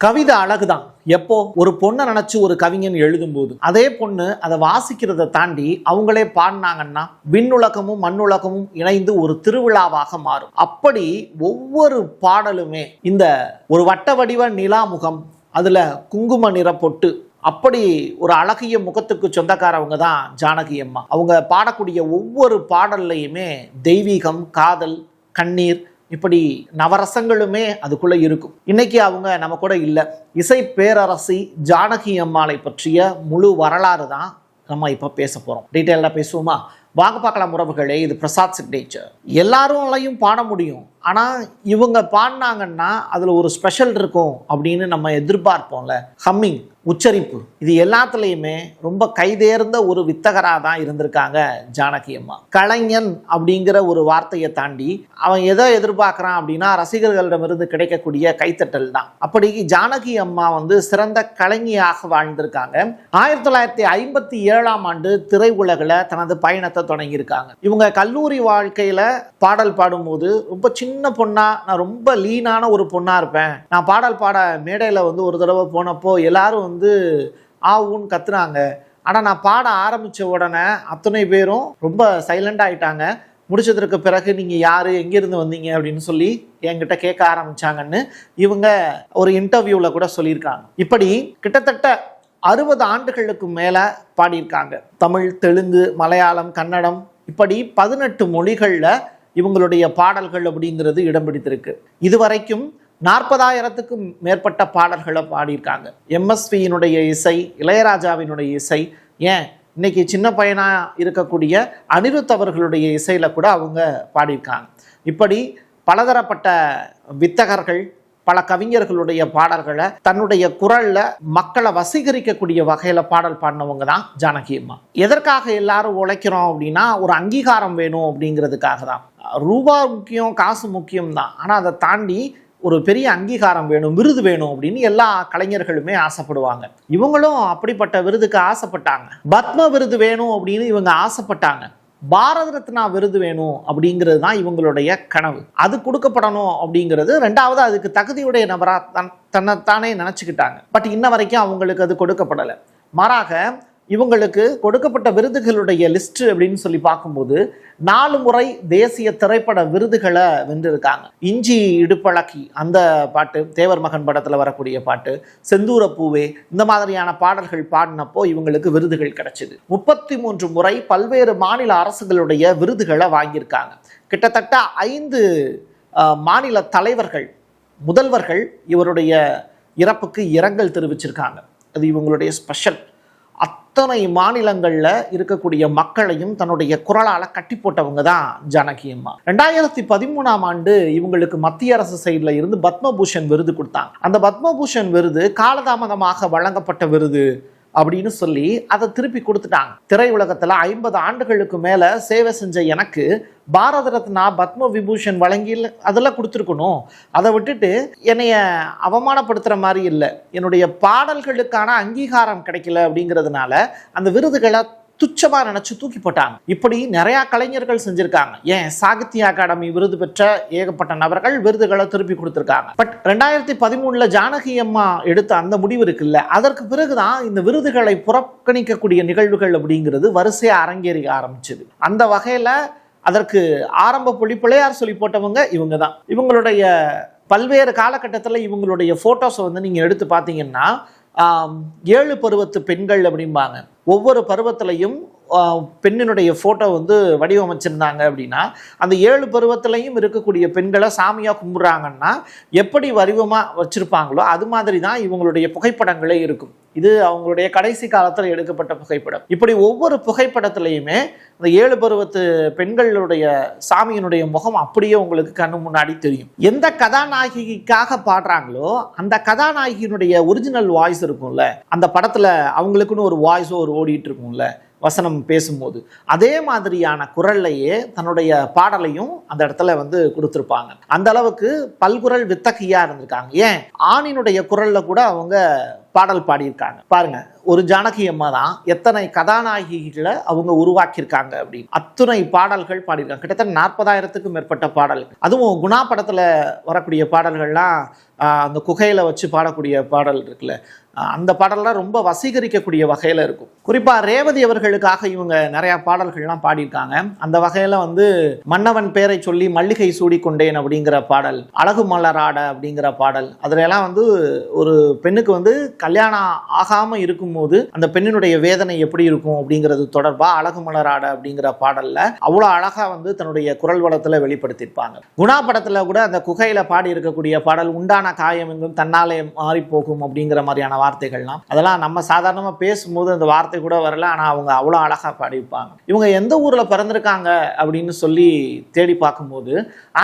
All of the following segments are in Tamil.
கவிதை அழகுதான். எப்போ ஒரு பொண்ணை நினைச்சு ஒரு கவிஞன் எழுதும்போது அதே பொண்ணு அதை வாசிக்கிறத தாண்டி அவங்களே பாடினாங்கன்னா விண்ணுலகமும் மண்ணுலகமும் இணைந்து ஒரு திருவிழாவாக மாறும். அப்படி ஒவ்வொரு பாடலுமே இந்த ஒரு வட்ட வடிவ நிலாமுகம், அதுல குங்கும நிற பொட்டு, அப்படி ஒரு அழகிய முகத்துக்கு சொந்தக்காரவங்க தான் ஜானகி அம்மா. அவங்க பாடக்கூடிய ஒவ்வொரு பாடல்லையுமே தெய்வீகம், காதல், கண்ணீர், இப்படி நவரசங்களுமே அதுக்குள்ள இருக்கும். இன்னைக்கு அவங்க நம்ம கூட இல்லை. இசை பேரரசி ஜானகி அம்மாளை பற்றிய முழு வரலாறு தான் நம்ம இப்போ பேச போகிறோம். டீட்டெயிலாக பேசுவோமா? வாங்க பார்க்கலாம் உறவுகளே. இது பிரசாத் சிக்னேச்சர். எல்லாரும் பாட முடியும், ஆனால் இவங்க பாடினாங்கன்னா அதில் ஒரு ஸ்பெஷல் இருக்கும் அப்படின்னு நம்ம எதிர்பார்ப்போம்ல. ஹம்மிங், உச்சரிப்பு, இது எல்லாத்துலேயுமே ரொம்ப கைதேர்ந்த ஒரு வித்தகராக தான் இருந்திருக்காங்க ஜானகி அம்மா. கலைஞன் அப்படிங்கிற ஒரு வார்த்தையை தாண்டி அவன் எதை எதிர்பார்க்குறான் அப்படின்னா ரசிகர்களிடமிருந்து கிடைக்கக்கூடிய கைத்தட்டல் தான். அப்படி ஜானகி அம்மா சிறந்த கலைஞியாக வாழ்ந்திருக்காங்க. 1957ஆம் ஆண்டு திரையுலகில் தனது பயணத்தை தொடங்கியிருக்காங்க. இவங்க கல்லூரி வாழ்க்கையில் பாடல் பாடும்போது ரொம்ப சின்ன பொண்ணா, நான் ரொம்ப லீனான ஒரு பொண்ணா இருப்பேன். நான் பாடல் பாட மேடையில் ஒரு தடவை போனப்போ எல்லாரும் ஆவுன்னு கத்துனாங்க. ஆனால் நான் பாட ஆரம்பித்த உடனே அத்தனை பேரும் ரொம்ப சைலண்ட் ஆகிட்டாங்க. முடிச்சதற்கு பிறகு நீங்கள் யார், எங்கேருந்து வந்தீங்க அப்படின்னு சொல்லி என்கிட்ட கேட்க ஆரம்பித்தாங்கன்னு இவங்க ஒரு இன்டர்வியூவில் கூட சொல்லியிருக்காங்க. இப்படி கிட்டத்தட்ட 60 ஆண்டுகளுக்கு மேலே பாடியிருக்காங்க. தமிழ், தெலுங்கு, மலையாளம், கன்னடம், இப்படி 18 மொழிகளில் இவங்களுடைய பாடல்கள் அப்படிங்கிறது இடம் பிடித்திருக்கு. இதுவரைக்கும் 40,000த்துக்கும் மேற்பட்ட பாடல்களை பாடியிருக்காங்க. எம்எஸ்வியினுடைய இசை, இளையராஜாவினுடைய இசை, ஏன் இன்னைக்கு சின்ன பையனா இருக்கக்கூடிய அனிருத் அவர்களுடைய இசையில கூட அவங்க பாடியிருக்காங்க. இப்படி பலதரப்பட்ட வித்தகர்கள், பல கவிஞர்களுடைய பாடல்களை தன்னுடைய குரல்ல மக்களை வசீகரிக்கக்கூடிய வகையில பாடல் பாடினவங்க தான் ஜானகி அம்மா. எதற்காக எல்லாரும் உழைக்கிறோம் அப்படின்னா ஒரு அங்கீகாரம் வேணும் அப்படிங்கிறதுக்காக தான். ரூபா முக்கியம், காசு முக்கியம் தான், ஆனால் அதை தாண்டி ஒரு பெரிய அங்கீகாரம் வேணும், விருது வேணும் அப்படின்னு எல்லா கலைஞர்களுமே ஆசைப்படுவாங்க. இவங்களும் அப்படிப்பட்ட விருதுக்கு ஆசைப்பட்டாங்க. பத்ம விருது வேணும் அப்படின்னு இவங்க ஆசைப்பட்டாங்க. பாரத ரத்னா விருது வேணும் அப்படிங்கிறது தான் இவங்களுடைய கனவு. அது கொடுக்கப்படணும் அப்படிங்கிறது ரெண்டாவது. அதுக்கு தகுதியுடைய நபராக தன்னைத்தானே நினச்சிக்கிட்டாங்க. பட் இன்ன வரைக்கும் அவங்களுக்கு அது கொடுக்கப்படலை. மாறாக இவங்களுக்கு கொடுக்கப்பட்ட விருதுகளுடைய லிஸ்ட் அப்படின்னு சொல்லி பார்க்கும்போது 4 முறை தேசிய திரைப்பட விருதுகளை வென்றிருக்காங்க. இஞ்சி இடுப்பழகி அந்த பாட்டு, தேவர் மகன் படத்தில் வரக்கூடிய பாட்டு, செந்தூர பூவே, இந்த மாதிரியான பாடல்கள் பாடினப்போ இவங்களுக்கு விருதுகள் கிடைச்சிது. 33 முறை பல்வேறு மாநில அரசுகளுடைய விருதுகளை வாங்கியிருக்காங்க. கிட்டத்தட்ட 5 மாநில தலைவர்கள், முதல்வர்கள் இவருடைய இறப்புக்கு இரங்கல் தெரிவிச்சிருக்காங்க. அது இவங்களுடைய ஸ்பெஷல். அத்தனை மாநிலங்களில் இருக்கக்கூடிய மக்களையும் தன்னுடைய குரலால் கட்டி போட்டவங்க தான் ஜானகி அம்மா. 2013ஆம் ஆண்டு இவங்களுக்கு மத்திய அரசு சைடில் இருந்து பத்மபூஷன் விருது கொடுத்தாங்க. அந்த பத்மபூஷன் விருது காலதாமதமாக வழங்கப்பட்ட விருது அப்படின்னு சொல்லி அதை திருப்பி கொடுத்துட்டாங்க. திரையுலகத்தில் 50 ஆண்டுகளுக்கு மேலே சேவை செஞ்ச எனக்கு பாரத ரத்னா, பத்ம விபூஷன் வழங்கி அதெல்லாம் கொடுத்துருக்கணும். அதை விட்டுட்டு என்னைய அவமானப்படுத்துகிற மாதிரி இல்லை, என்னுடைய பாடல்களுக்கான அங்கீகாரம் கிடைக்கல அப்படிங்கிறதுனால அந்த விருதுகளை துச்சமாக நினச்சி தூக்கி போட்டாங்க. இப்படி நிறையா கலைஞர்கள் செஞ்சுருக்காங்க. ஏன் சாகித்ய அகாடமி விருது பெற்ற ஏகப்பட்ட நபர்கள் விருதுகளை திருப்பி கொடுத்துருக்காங்க. பட் 2013 ஜானகி அம்மா எடுத்த அந்த முடிவு இருக்குல்ல, அதற்கு பிறகுதான் இந்த விருதுகளை புறக்கணிக்கக்கூடிய நிகழ்வுகள் அப்படிங்கிறது வரிசையாக அரங்கேறி ஆரம்பிச்சது. அந்த வகையில் அதற்கு ஆரம்ப புள்ளி பிள்ளையார் சொல்லி போட்டவங்க இவங்க தான். இவங்களுடைய பல்வேறு காலகட்டத்தில் இவங்களுடைய ஃபோட்டோஸை நீங்கள் எடுத்து பார்த்தீங்கன்னா 7 பருவத்து பெண்கள் அப்படிம்பாங்க. ஒவ்வொரு பருவத்திலையும் பெண்ணினுடைய ஃபோட்டோ வடிவமைச்சிருந்தாங்க. அப்படின்னா அந்த 7 பருவத்திலையும் இருக்கக்கூடிய பெண்களை சாமியாக கும்பிட்றாங்கன்னா எப்படி வடிவமாக வச்சுருப்பாங்களோ அது மாதிரி தான் இவங்களுடைய புகைப்படங்களே இருக்கும். இது அவங்களுடைய கடைசி காலத்தில் எடுக்கப்பட்ட புகைப்படம். இப்படி ஒவ்வொரு புகைப்படத்திலையுமே அந்த 7 பருவத்து பெண்களுடைய சாமியினுடைய முகம் அப்படியே உங்களுக்கு கண்ணு முன்னாடி தெரியும். எந்த கதாநாயகிக்காக பாடுறாங்களோ அந்த கதாநாயகியினுடைய ஒரிஜினல் வாய்ஸ் இருக்கும்ல, அந்த படத்தில் அவங்களுக்குன்னு ஒரு வாய்ஸோ ஒரு ஓடிட்டு இருக்கும்ல வசனம் பேசும்போது, அதே மாதிரியான குரல்லையே தன்னுடைய பாடலையும் அந்த இடத்துல கொடுத்துருப்பாங்க. அந்த அளவுக்கு பல்குரல் வித்தகையா இருந்திருக்காங்க. ஏன் ஆணினுடைய குரல்ல கூட அவங்க பாடல் பாடியிருக்காங்க. பாருங்க, ஒரு ஜானகி அம்மா தான் எத்தனை கதாநாயகிகளை அவங்க உருவாக்கியிருக்காங்க அப்படின்னு. அத்துணை பாடல்கள் பாடியிருக்காங்க. கிட்டத்தட்ட 40,000க்கும் மேற்பட்ட பாடல்கள். அதுவும் குணா படத்துல வரக்கூடிய பாடல்கள்லாம் அந்த குகையில வச்சு பாடக்கூடிய பாடல் இருக்குல்ல, அந்த பாடல்லாம் ரொம்ப வசீகரிக்கக்கூடிய வகையில இருக்கும். குறிப்பா ரேவதி அவர்களுக்காக இவங்க நிறைய பாடல்கள்லாம் பாடியிருக்காங்க. அந்த வகையில வந்து மன்னவன் பேரை சொல்லி மல்லிகை சூடி கொண்டேன் அப்படிங்கிற பாடல், அழகு மலராட அப்படிங்கிற பாடல், அதுல எல்லாம் வந்து ஒரு பெண்ணுக்கு வந்து கல்யாணம் ஆகாம இருக்கும்போது அந்த பெண்ணினுடைய வேதனை எப்படி இருக்கும் அப்படிங்கிறது தொடர்பா அழகு மலராட அப்படிங்கிற பாடல்ல அவ்வளவு அழகா வந்து தன்னுடைய குரல் வளத்துல வெளிப்படுத்தியிருப்பாங்க. குணா படத்துல கூட அந்த குகையில பாடி இருக்கக்கூடிய பாடல் உண்டான காயம் எங்கும் தன்னாலே மாறி போகும் அப்படிங்கிற மாதிரியான வார்த்தைகள்லாம், அதெல்லாம் நம்ம சாதாரணமா பேசும்போது அந்த வார்த்தை கூட வரல, ஆனா அவங்க அவ்வளவு அழகா பாடியிருப்பாங்க. இவங்க எந்த ஊர்ல பிறந்திருக்காங்க அப்படின்னு சொல்லி தேடி பார்க்கும்போது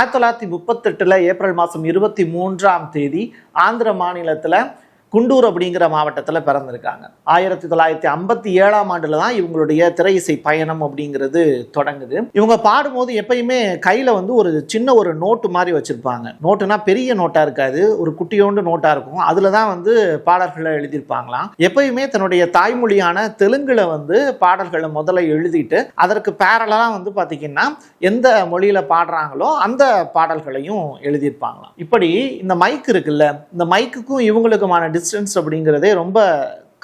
1938 ஏப்ரல் மாதம் 23ஆம் தேதி ஆந்திர மாநிலத்துல குண்டூர் அப்படிங்கிற மாவட்டத்தில் பிறந்திருக்காங்க. 1957ஆம் ஆண்டுல தான் இவங்களுடைய திரை இசை பயணம் அப்படிங்கிறது தொடங்குது. இவங்க பாடும்போது எப்பயுமே கையில வந்து ஒரு சின்ன ஒரு நோட்டு மாதிரி வச்சிருப்பாங்க. நோட்டுனா பெரிய நோட்டா இருக்காது, ஒரு குட்டியோண்டு நோட்டா இருக்கும். அதுல தான் வந்து பாடல்களை எழுதியிருப்பாங்களாம். எப்பயுமே தன்னுடைய தாய்மொழியான தெலுங்குல வந்து பாடல்களை முதல்ல எழுதிட்டு அதற்கு பேரலா வந்து பாத்தீங்கன்னா எந்த மொழியில பாடுறாங்களோ அந்த பாடல்களையும் எழுதியிருப்பாங்களாம். இப்படி இந்த மைக் இருக்குல்ல, இந்த மைக்குக்கும் இவங்களுக்குமான டிஸ்டன்ஸ் அப்படிங்கிறதே ரொம்ப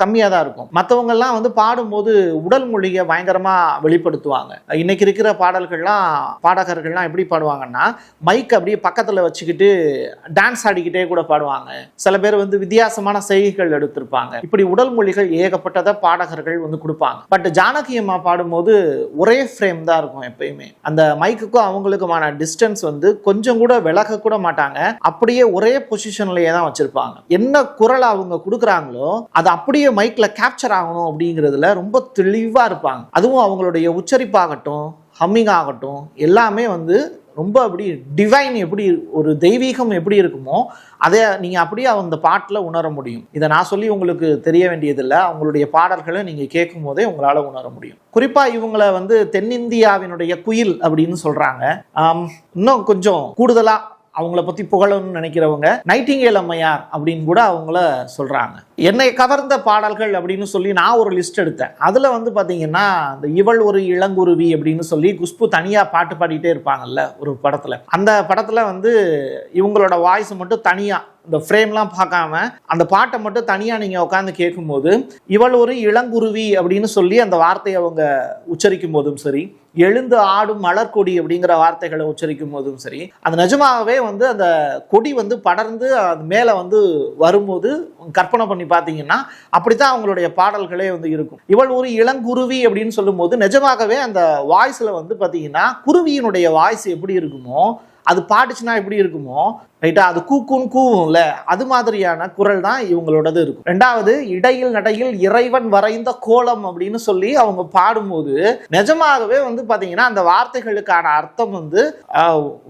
கம்மியாக தான் இருக்கும். மற்றவங்கெல்லாம் வந்து பாடும்போது உடல் மொழியை பயங்கரமாக வெளிப்படுத்துவாங்க. இன்னைக்கு இருக்கிற பாடகர்கள்லாம் எப்படி பாடுவாங்கன்னா மைக் அப்படியே பக்கத்தில் வச்சுக்கிட்டு டான்ஸ் ஆடிக்கிட்டே கூட பாடுவாங்க. சில பேர் வந்து வித்தியாசமான செய்கைகள் எடுத்திருப்பாங்க. இப்படி உடல் மொழிகள் ஏகப்பட்டதை பாடகர்கள் வந்து கொடுப்பாங்க. பட் ஜானகி அம்மா பாடும்போது ஒரே ஃப்ரேம் தான் இருக்கும். எப்பயுமே அந்த மைக்குக்கும் அவங்களுக்குமான டிஸ்டன்ஸ் வந்து கொஞ்சம் கூட விலக கூட மாட்டாங்க. அப்படியே ஒரே பொசிஷன்லயே தான் வச்சிருப்பாங்க. என்ன குரல் அவங்க கொடுக்குறாங்களோ அது அப்படியே மைக்ல கேப்சர் ஆகணும் அப்படிங்கிறதுல ரொம்ப தெளிவா இருப்பாங்க. அதுவும் அவங்களுடைய உச்சரிப்பாகட்டும், ஹம்மிங் ஆகட்டும், எல்லாமே வந்து ரொம்ப அப்படி டிவைன், எப்படி ஒரு தெய்வீகம் எப்படி இருக்குமோ அதை நீங்க அப்படியே அந்த பாட்டில் உணர முடியும். இதை நான் சொல்லி உங்களுக்கு தெரிய வேண்டியதில்லை, அவங்களுடைய பாடல்களை நீங்க கேட்கும் போதே உங்களால உணர முடியும். குறிப்பா இவங்களை வந்து தென்னிந்தியாவினுடைய குயில் அப்படின்னு சொல்றாங்க. இன்னும் கொஞ்சம் கூடுதலா அவங்கள பத்தி புகழணும்னு நினைக்கிறவங்க நைட்டிங்கேல் அம்மையார் அப்படின்னு கூட அவங்கள சொல்றாங்க. என்னை கவர்ந்த பாடல்கள் அப்படின்னு சொல்லி நான் ஒரு லிஸ்ட் எடுத்தேன். அதுல வந்து பாத்தீங்கன்னா இந்த இவள் ஒரு இளங்குருவி அப்படின்னு சொல்லி குஷ்பு தனியா பாட்டு பாடிட்டே இருப்பாங்கல்ல ஒரு படத்துல, அந்த படத்துல வந்து இவங்களோட வாய்ஸ் மட்டும் தனியா இந்த ஃப்ரேம்லாம் பார்க்காம அந்த பாட்டை மட்டும் தனியாக நீங்கள் உட்காந்து கேட்கும்போது இவள் ஒரு இளங்குருவி அப்படின்னு சொல்லி அந்த வார்த்தையை அவங்க உச்சரிக்கும் போதும் சரி, எழுந்து ஆடும் மலர்கொடி அப்படிங்கிற வார்த்தைகளை உச்சரிக்கும் போதும் சரி, அது நிஜமாகவே வந்து அந்த கொடி வந்து படர்ந்து அது மேலே வந்து வரும்போது கற்பனை பண்ணி பார்த்தீங்கன்னா அப்படித்தான் அவங்களுடைய பாடல்களே வந்து இருக்கும். இவள் ஒரு இளங்குருவி அப்படின்னு சொல்லும்போது நிஜமாகவே அந்த வாய்ஸில் வந்து பார்த்தீங்கன்னா குருவியினுடைய வாய்ஸ் எப்படி இருக்குமோ, அது பாட்டுச்சுன்னா எப்படி இருக்குமோ ரைட்டா, அது கூக்குன்னு கூவும்ல, அது மாதிரியான குரல் தான் இவங்களோடது இருக்கும். ரெண்டாவது, இடையில் நடையில் இறைவன் வரைந்த கோலம் அப்படின்னு சொல்லி அவங்க பாடும்போது நிஜமாகவே வந்து பாத்தீங்கன்னா அந்த வார்த்தைகளுக்கான அர்த்தம் வந்து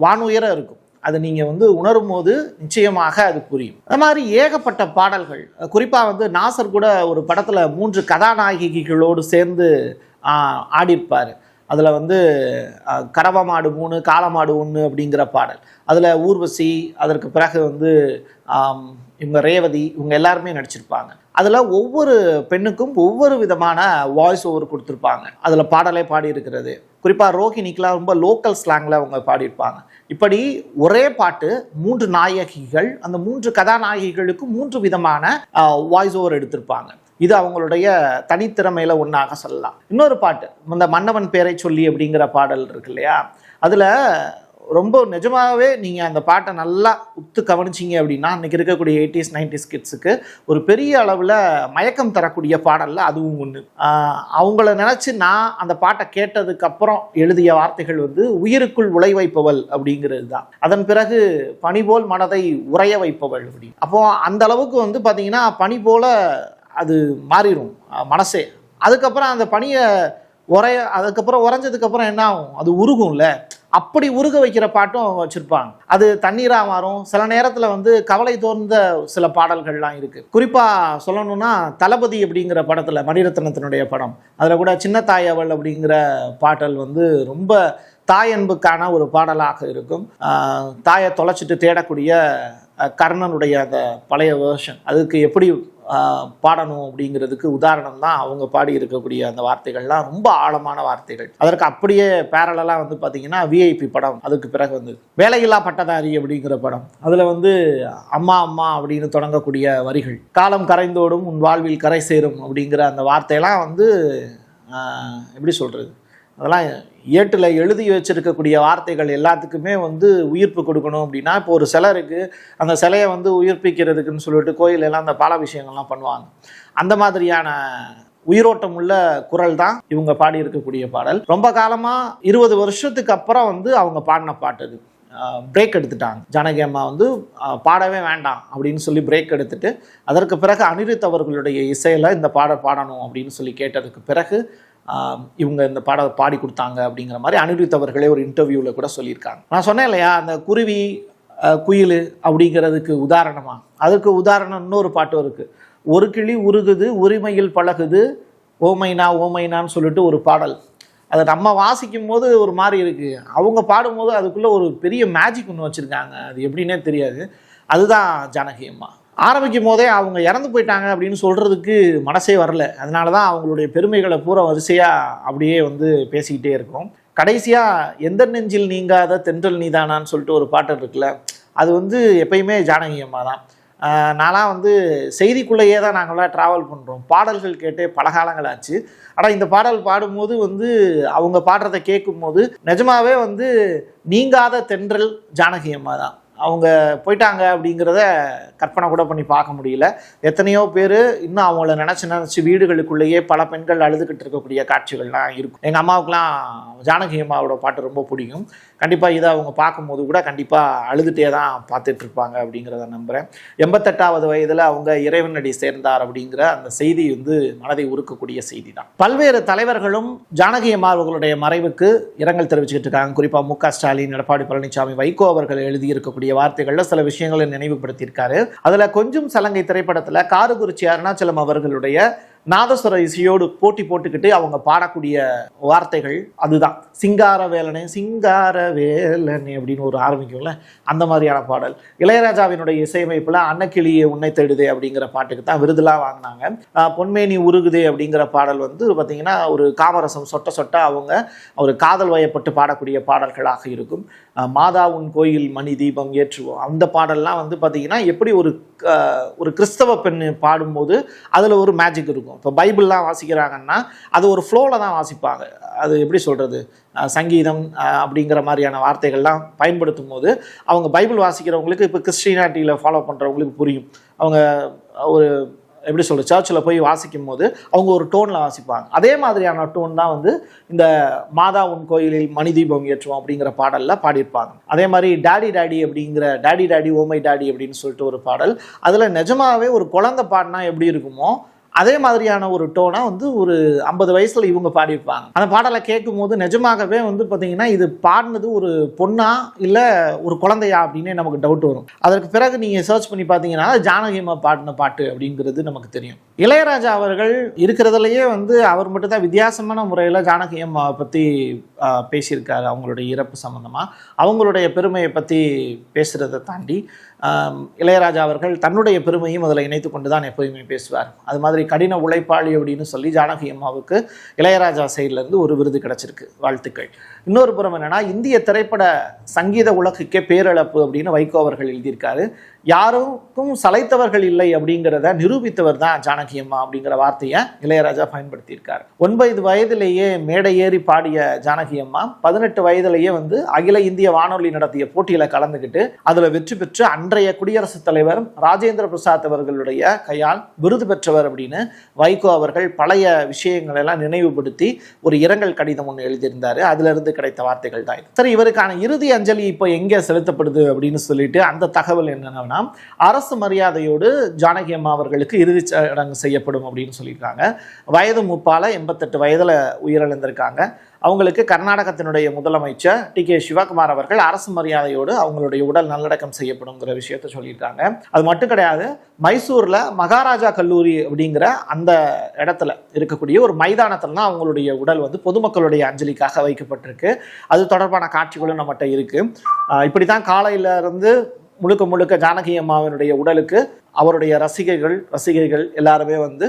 வானுயர இருக்கும். அதை நீங்க வந்து உணரும் போது நிச்சயமாக அது புரியும். அது மாதிரி ஏகப்பட்ட பாடல்கள். குறிப்பா வந்து நாசர் கூட ஒரு படத்துல 3 கதாநாயகிகளோடு சேர்ந்து ஆடியிருப்பாரு. அதில் வந்து கறவமாடு 3 காளமாடு 1 அப்படிங்கிற பாடல், அதில் ஊர்வசி, அதற்கு பிறகு வந்து இவங்க ரேவதி, இவங்க எல்லாருமே நடிச்சிருப்பாங்க. அதில் ஒவ்வொரு பெண்ணுக்கும் ஒவ்வொரு விதமான வாய்ஸ் ஓவர் கொடுத்துருப்பாங்க. அதில் பாடலே பாடி இருக்கிறது. குறிப்பாக ரோஹிணிக்கெலாம் ரொம்ப லோக்கல் ஸ்லாங்கில் அவங்க பாடியிருப்பாங்க. இப்படி ஒரே பாட்டு 3 நாயகிகள், அந்த 3 கதாநாயகிகளுக்கு 3 விதமான வாய்ஸ் ஓவர் எடுத்திருப்பாங்க. இது அவங்களுடைய தனித்திறமையில ஒன்றாக சொல்லலாம். இன்னொரு பாட்டு இந்த மன்னவன் பேரை சொல்லி அப்படிங்கிற பாடல் இருக்கு இல்லையா, அதுல ரொம்ப நிஜமாகவே நீங்கள் அந்த பாட்டை நல்லா உத்து கவனிச்சிங்க அப்படின்னா அன்றைக்கி இருக்கக்கூடிய 80s 90s கிட்ஸுக்கு ஒரு பெரிய அளவில் மயக்கம் தரக்கூடிய பாடலில் அதுவும் ஒன்று. அவங்கள நினச்சி நான் அந்த பாட்டை கேட்டதுக்கப்புறம் எழுதிய வார்த்தைகள் வந்து உயிருக்குள் உழை வைப்பவள் அப்படிங்கிறது தான். அதன் பிறகு பனி போல் மனதை உறைய வைப்பவள் அப்படி. அப்போ அந்த அளவுக்கு வந்து பார்த்தீங்கன்னா பனி போல அது மாறிடும் மனசே. அதுக்கப்புறம் அந்த பனியை அதுக்கப்புறம் உறைஞ்சதுக்கப்புறம் என்ன ஆகும், அது உருகும்ல, அப்படி உருக வைக்கிற பாட்டும் அவங்க வச்சிருப்பாங்க. அது தண்ணீராக மாறும். சில நேரத்தில் வந்து கவலை தோர்ந்த சில பாடல்கள்லாம் இருக்கு. குறிப்பாக சொல்லணும்னா தளபதி அப்படிங்கிற படத்தில், மணிரத்னத்தினுடைய படம், அதில் கூட சின்ன தாய் அவள் அப்படிங்கிற பாடல் வந்து ரொம்ப தாய் அன்புக்கான ஒரு பாடலாக இருக்கும். தாயை தொலைச்சிட்டு தேடக்கூடிய கர்ணனுடைய அந்த பழைய வேர்ஷன், அதுக்கு எப்படி பாடணும் அப்படிங்கிறதுக்கு உதாரணம் தான் அவங்க பாடி இருக்கக்கூடிய அந்த வார்த்தைகள்லாம் ரொம்ப ஆழமான வார்த்தைகள். அதற்கு அப்படியே பேரலாக வந்து பார்த்தீங்கன்னா விஐபி படம், அதுக்கு பிறகு வந்து வேலையில்லா பட்டதாரி அப்படிங்கிற படம், அதில் வந்து அம்மா அம்மா அப்படின்னு தொடங்கக்கூடிய வரிகள், காலம் கரைந்தோடும் உன் வாழ்வில் கரை சேரும் அப்படிங்கிற அந்த வார்த்தையெல்லாம் வந்து எப்படி சொல்கிறது, அதெல்லாம் ஏட்டில் எழுதி வச்சிருக்கக்கூடிய வார்த்தைகள் எல்லாத்துக்குமே வந்து உயிர்ப்பு கொடுக்கணும் அப்படின்னா, இப்போ ஒரு சிலை இருக்குது, அந்த சிலையை வந்து உயிர்ப்பிக்கிறதுக்குன்னு சொல்லிட்டு கோயிலெல்லாம் அந்த பாலாபிஷேகம்லாம் பண்ணுவாங்க. அந்த மாதிரியான உயிரோட்டம் உள்ள குரல் தான் இவங்க பாடி இருக்கக்கூடிய பாடல். ரொம்ப காலமாக 20 வருஷத்துக்கு அப்புறம் வந்து அவங்க பாடின பாட்டு அது. பிரேக் எடுத்துட்டாங்க. ஜானகி அம்மா வந்து பாடவே வேண்டாம் அப்படின்னு சொல்லி பிரேக் எடுத்துட்டு, அதற்கு பிறகு அனிருத் அவர்களுடைய இசையில் இந்த பாடல் பாடணும் அப்படின்னு சொல்லி கேட்டதுக்கு பிறகு இவங்க இந்த பாடல் பாடி கொடுத்தாங்க அப்படிங்கிற மாதிரி அனிருத் அவர்களே ஒரு இன்டர்வியூவில் கூட சொல்லியிருக்காங்க. நான் சொன்னேன் இல்லையா, அந்த குருவி குயில் அப்படிங்கிறதுக்கு உதாரணமா, அதுக்கு உதாரணம் இன்னொரு பாட்டு இருக்குது. ஒரு கிளி உருகுது உரிமையில் பழகுது ஓமைனா ஓமைனான்னு சொல்லிட்டு ஒரு பாடல். அதை நம்ம வாசிக்கும் போது ஒரு மாதிரி இருக்குது, அவங்க பாடும்போது அதுக்குள்ளே ஒரு பெரிய மேஜிக் ஒன்று வச்சுருக்காங்க, அது எப்படின்னே தெரியாது. அதுதான் ஜானகி அம்மா. ஆரம்பிக்கும் போதே அவங்க இறந்து போயிட்டாங்க அப்படின்னு சொல்கிறதுக்கு மனசே வரல. அதனால தான் அவங்களுடைய பெருமைகளை பூரா வரிசையாக அப்படியே வந்து பேசிக்கிட்டே இருக்கோம். கடைசியாக எந்த நெஞ்சில் நீங்காத தென்றல் நீதானான்னு சொல்லிட்டு ஒரு பாட்டு இருக்குல்ல, அது வந்து எப்பயுமே ஜானகி அம்மா தான். நான்லாம் வந்து செய்திக்குள்ளேயே தான் நாங்களாம் ட்ராவல் பண்ணுறோம், பாடல்கள் கேட்டே பல காலங்கள் ஆச்சு. ஆனால் இந்த பாடல் பாடும்போது வந்து அவங்க பாடுறதை கேட்கும்போது நிஜமாவே வந்து நீங்காத தென்றல் ஜானகி அம்மா தான். அவங்க போயிட்டாங்க அப்படிங்கிறத கற்பனை கூட பண்ணி பார்க்க முடியல. எத்தனையோ பேர் இன்னும் அவங்கள நினச்சி வீடுகளுக்குள்ளேயே பல பெண்கள் அழுதுகிட்டு இருக்கக்கூடிய காட்சிகள்லாம் இருக்கும். எங்கள் அம்மாவுக்குலாம் ஜானகி அம்மாவோட பாட்டு ரொம்ப பிடிக்கும். கண்டிப்பாக இதை அவங்க பார்க்கும்போது கூட கண்டிப்பாக அழுதுகிட்டே தான் பார்த்துட்ருப்பாங்க அப்படிங்கிறத நம்புகிறேன். 88வது வயதில் அவங்க இறைவனடி சேர்ந்தார் அப்படிங்கிற அந்த செய்தி வந்து மனதை உருக்கக்கூடிய செய்தி தான். பல்வேறு தலைவர்களும் ஜானகி அம்மா அவர்களுடைய மறைவுக்கு இரங்கல் தெரிவிச்சுக்கிட்டு இருக்காங்க. குறிப்பாக மு.க. ஸ்டாலின், எடப்பாடி பழனிசாமி, வைகோ அவர்கள் எழுதியிருக்கக்கூடிய வார்த்தைகள்ல சில விஷயங்களை நினைவுபடுத்தியிருக்காரு. அதுல கொஞ்சம் சலங்கை திரைப்படத்துல காரக்குறிச்சி அருணாச்சலம் அவர்களுடைய நாதஸ்வர இசையோடு போட்டி போட்டுக்கிட்டு அவங்க பாடக்கூடிய வார்த்தைகள் அதுதான். சிங்கார வேலனே சிங்கார வேலனே அப்படின்னு ஒரு ஆரம்பிக்கும்ல, அந்த மாதிரியான பாடல். இளையராஜாவினுடைய இசையமைப்புல அன்னக்கிளியே உன்னை தேடுதே அப்படிங்கிற பாட்டுக்கு தான் விருதுலாம் வாங்கினாங்க. பொன்மேனி உருகுதே அப்படிங்கிற பாடல் வந்து பார்த்தீங்கன்னா ஒரு காமரசம் சொட்ட சொட்ட அவங்க ஒரு காதல் வயப்பட்டு பாடக்கூடிய பாடல்களாக இருக்கும். மாதா உன் கோயில் மணி தீபம் ஏற்றுவோம், அந்த பாடல்லாம் வந்து பார்த்தீங்கன்னா எப்படி ஒரு கிறிஸ்தவ பெண் பாடும்போது அதில் ஒரு மேஜிக் இருக்கும். இப்போ பைபிள்லாம் வாசிக்கிறாங்கன்னா அது ஒரு ஃப்ளோவில் தான் வாசிப்பாங்க. அது எப்படி சொல்கிறது, சங்கீதம் அப்படிங்கிற மாதிரியான வார்த்தைகள்லாம் பயன்படுத்தும் போது அவங்க பைபிள் வாசிக்கிறவங்களுக்கு, இப்போ கிறிஸ்டியானிட்டியில் ஃபாலோ பண்ணுறவங்களுக்கு புரியும். அவங்க ஒரு எப்படி சொல்கிறது, சர்ச்சில் போய் வாசிக்கும் போது அவங்க ஒரு டோனில் வாசிப்பாங்க. அதே மாதிரியான டோன் தான் வந்து இந்த மாதா உன் கோயிலில் மணி தீபம் ஏற்றுவோம் அப்படிங்கிற பாடலில் பாடியிருப்பாங்க. அதே மாதிரி டாடி டாடி அப்படிங்கிற டாடி டாடி ஓமை டாடி அப்படின்னு சொல்லிட்டு ஒரு பாடல், அதில் நிஜமாகவே ஒரு குழந்தை பாடினா எப்படி இருக்குமோ அதே மாதிரியான ஒரு டோனை வந்து ஒரு 50 வயசுல இவங்க பாடியிருப்பாங்க. அந்த பாடலை கேட்கும் போது நிஜமாகவே வந்து பார்த்தீங்கன்னா இது பாடினது ஒரு பொண்ணா இல்லை ஒரு குழந்தையா அப்படின்னே நமக்கு டவுட் வரும். அதற்கு பிறகு நீங்கள் சர்ச் பண்ணி பார்த்தீங்கன்னா ஜானகி அம்மா பாடின பாட்டு அப்படிங்கிறது நமக்கு தெரியும். இளையராஜா அவர்கள் இருக்கிறதுலையே வந்து அவர் மட்டும்தான் வித்தியாசமான முறையில் ஜானகி அம்மாவை பற்றி பேசியிருக்காரு. அவங்களுடைய இறப்பு சம்மந்தமாக அவங்களுடைய பெருமையை பற்றி பேசுகிறத தாண்டி இளையராஜா அவர்கள் தன்னுடைய பெருமையும் அதில் இணைத்து கொண்டு தான் எப்போயுமே பேசுவார். அது மாதிரி கடின உழைப்பாளி அப்படின்னு சொல்லி ஜானகி அம்மாவுக்கு இளையராஜா சைட்லேருந்து ஒரு விருது கிடச்சிருக்கு, வாழ்த்துக்கள். இன்னொரு புறம் என்னென்னா, இந்திய திரைப்பட சங்கீத உலகுக்கே பேரிழப்பு அப்படின்னு வைகோ அவர்கள் எழுதியிருக்காரு. யாருக்கும் சளைத்தவர்கள் இல்லை அப்படிங்கிறத நிரூபித்தவர் தான் ஜானகி அம்மா அப்படிங்கிற வார்த்தையை இளையராஜா பயன்படுத்தியிருக்காரு. 9 வயதிலேயே மேடை ஏறி பாடிய ஜானகி அம்மா 18 வயதிலேயே வந்து அகில இந்திய வானொலி நடத்திய போட்டியில் கலந்துக்கிட்டு அதில் வெற்றி பெற்று அன்றைய குடியரசுத் தலைவர் ராஜேந்திர பிரசாத் அவர்களுடைய கையால் விருது பெற்றவர் அப்படின்னு வைகோ அவர்கள் பழைய விஷயங்கள் எல்லாம் நினைவுபடுத்தி ஒரு இரங்கல் கடிதம் ஒன்று எழுதியிருந்தாரு. அதுல இருந்து கிடைத்த வார்த்தைகள் தான் இது. சரி, இவருக்கான இறுதி அஞ்சலி இப்போ எங்கே செலுத்தப்படுது அப்படின்னு சொல்லிட்டு அந்த தகவல் என்னன்னா, அரசு மரியாதையோடு ஜானகி அம்மா அவர்களுக்கு இறுதி சடங்கு செய்யப்படும் அப்படின்னு சொல்லியிருக்காங்க. வயது மூப்பால 88 வயதுல உயிரிழந்திருக்காங்க. அவங்களுக்கு கர்நாடகத்தினுடைய முதலமைச்சர் டி.கே. சிவகுமார் அவர்கள் அரசு மரியாதையோடு அவங்களுடைய உடல் நல்லடக்கம் செய்யப்படும்ங்கிற விஷயத்த சொல்லியிருக்காங்க. அது மட்டும் கிடையாது, மைசூர்ல மகாராஜா கல்லூரி அப்படிங்கிற அந்த இடத்துல இருக்கக்கூடிய ஒரு மைதானத்துல தான் அவங்களுடைய உடல் வந்து பொதுமக்களுடைய அஞ்சலிக்காக வைக்கப்பட்டிருக்கு. அது தொடர்பான காட்சிகளும் நம்மகிட்ட இருக்கு. இப்படித்தான் காலையில இருந்து முழுக்க முழுக்க ஜானகி அம்மாவினுடைய உடலுக்கு அவருடைய ரசிகைகள் எல்லாருமே வந்து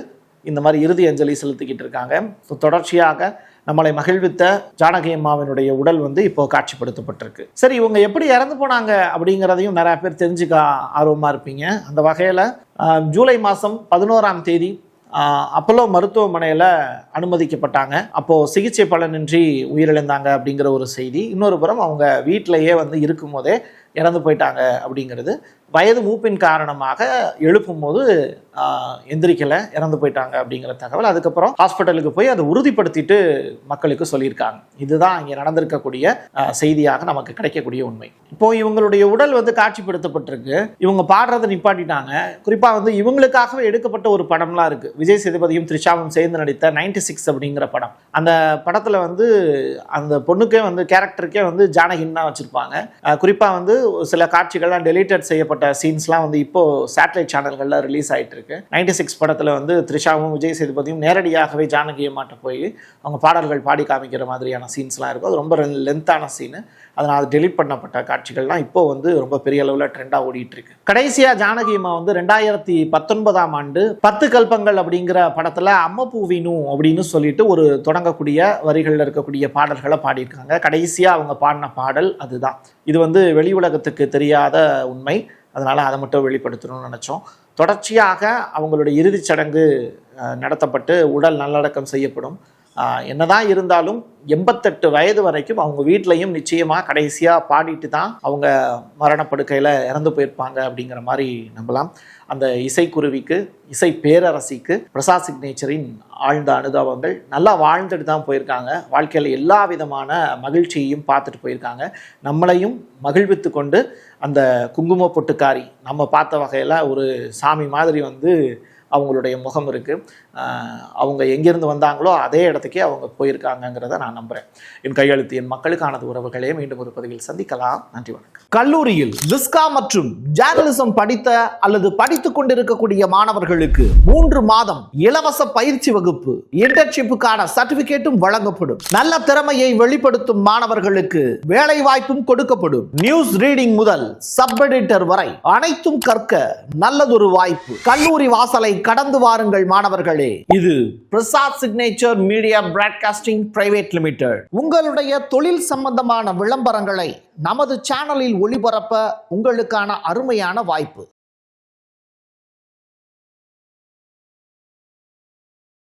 இந்த மாதிரி இறுதி அஞ்சலி செலுத்திக்கிட்டு இருக்காங்க. ஸோ தொடர்ச்சியாக நம்மளை மகிழ்வித்த ஜானகி அம்மாவினுடைய உடல் வந்து இப்போ காட்சிப்படுத்தப்பட்டிருக்கு. சரி, இவங்க எப்படி இறந்து போனாங்க அப்படிங்கிறதையும் நிறைய பேர் தெரிஞ்சுக்க ஆர்வமாக இருப்பீங்க. அந்த வகையில் ஜூலை மாதம் 11ஆம் தேதி அப்போலோ மருத்துவமனையில் அனுமதிக்கப்பட்டாங்க. அப்போது சிகிச்சை பலனின்றி உயிரிழந்தாங்க அப்படிங்கிற ஒரு செய்தி. இன்னொரு புறம் அவங்க வீட்டிலையே வந்து இருக்கும் போதே இறந்து போயிட்டாங்க அப்படிங்கிறது. வயது மூப்பின் காரணமாக எழுப்பும் போது எந்திரிக்கலை, இறந்து போயிட்டாங்க அப்படிங்கிற தகவல். அதுக்கப்புறம் ஹாஸ்பிட்டலுக்கு போய் அதை உறுதிப்படுத்திட்டு மக்களுக்கு சொல்லியிருக்காங்க. இதுதான் இங்கே நடந்திருக்கக்கூடிய செய்தியாக நமக்கு கிடைக்கக்கூடிய உண்மை. இப்போ இவங்களுடைய உடல் வந்து காட்சிப்படுத்தப்பட்டிருக்கு. இவங்க பாடுறதை நிப்பாட்டிட்டாங்க. குறிப்பாக வந்து இவங்களுக்காகவே எடுக்கப்பட்ட ஒரு படம்லாம் இருக்குது. விஜய் சேதுபதியும் த்ரிஷாவும் சேர்ந்து நடித்த 96 அப்படிங்கிற படம். அந்த படத்தில் வந்து அந்த பொண்ணுக்கே வந்து கேரக்டருக்கே வந்து ஜானகின்னு தான் வச்சுருப்பாங்க. குறிப்பாக வந்து சில காட்சிகள்லாம் டெலீட்டட் செய்யப்பட்ட சீன்ஸ்லாம் வந்து இப்போ சேட்டலைட் சேனல்களில் ரிலீஸ் ஆகிட்டு இருக்கு. 96 படத்தில் வந்து த்ரிஷாவும் விஜய் சேதுபதியும் நேரடியாகவே ஜானகி அம்மாட்ட போய் அவங்க பாடல்கள் பாடி காமிக்கிற மாதிரியான சீன்ஸ்லாம் இருக்கும். அது ரொம்ப லென்த்தான சீனு. அதனால் அது டெலிட் பண்ணப்பட்ட காட்சிகள்லாம் இப்போ வந்து ரொம்ப பெரிய அளவில் ட்ரெண்டாக ஓடிட்டு இருக்கு. கடைசியாக ஜானகி அம்மா வந்து 2019ஆம் ஆண்டு 10 கல்பங்கள் அப்படிங்கிற படத்தில் அம்ம பூவினு அப்படின்னு சொல்லிட்டு ஒரு தொடங்கக்கூடிய வரிகளில் இருக்கக்கூடிய பாடல்களை பாடியிருக்காங்க. கடைசியாக அவங்க பாடின பாடல் அதுதான். இது வந்து வெளி உலகத்துக்கு தெரியாத உண்மை. அதனால் அதை மட்டும் வெளிப்படுத்தணும்னு நினச்சோம். தொடர்ச்சியாக அவங்களுடைய இறுதிச் சடங்கு நடத்தப்பட்டு உடல் நல்லடக்கம் செய்யப்படும். என்னதான் இருந்தாலும் 88 வயது வரைக்கும் அவங்க வீட்லையும் நிச்சயமாக கடைசியாக பாடிட்டு தான் அவங்க மரணப்படுக்கையில் இறந்து போயிருப்பாங்க அப்படிங்கிற மாதிரி நம்பலாம். அந்த இசைக்குருவிக்கு, இசை பேரரசிக்கு பிரசாத் சிக்னேச்சரின் ஆழ்ந்த அனுதாபங்கள். நல்லா வாழ்ந்துட்டு தான் போயிருக்காங்க. வாழ்க்கையில் எல்லா விதமான மகிழ்ச்சியையும் பார்த்துட்டு போயிருக்காங்க. நம்மளையும் மகிழ்வித்து கொண்டு அந்த குங்கும பொட்டுக்காரி நம்ம பார்த்த வகையில் ஒரு சாமி மாதிரி வந்து அவங்களுடைய முகம் இருக்குது. அவங்க எங்கேருந்து வந்தாங்களோ அதே இடத்துக்கே அவங்க போயிருக்காங்கங்கிறத நான் நம்புகிறேன். என் கையெழுத்து என் மக்களுக்கானது உறவுகளே. மீண்டும் ஒரு பதிவில் சந்திக்கலாம். நன்றி, வணக்கம். கல்லூரியில் விஸ்கா மற்றும் ஜேர்னலிசம் படித்த அல்லது படித்துக் கொண்டிருக்கக்கூடிய மாணவர்களுக்கு 3 மாதம் இலவச பயிற்சி வகுப்பு, இன்டர்ன்ஷிப்புக்கான சர்டிபிகேட்டும் வழங்கப்படும். நல்ல திறமையை வெளிப்படுத்தும் மாணவர்களுக்கு வேலை வாய்ப்பும் கொடுக்கப்படும். நியூஸ் ரீடிங் முதல் சப் எடிட்டர் வரை அனைத்தும் கற்க நல்லதொரு வாய்ப்பு. கல்லூரி வாசலை கடந்து வாருங்கள் மாணவர்களே. இது Prasad signature media broadcasting private limited. உங்களுடைய தொழில் சம்பந்தமான விளம்பரங்களை நமது சேனலில் ஒளிபரப்ப உங்களுக்கான அருமையான வாய்ப்பு.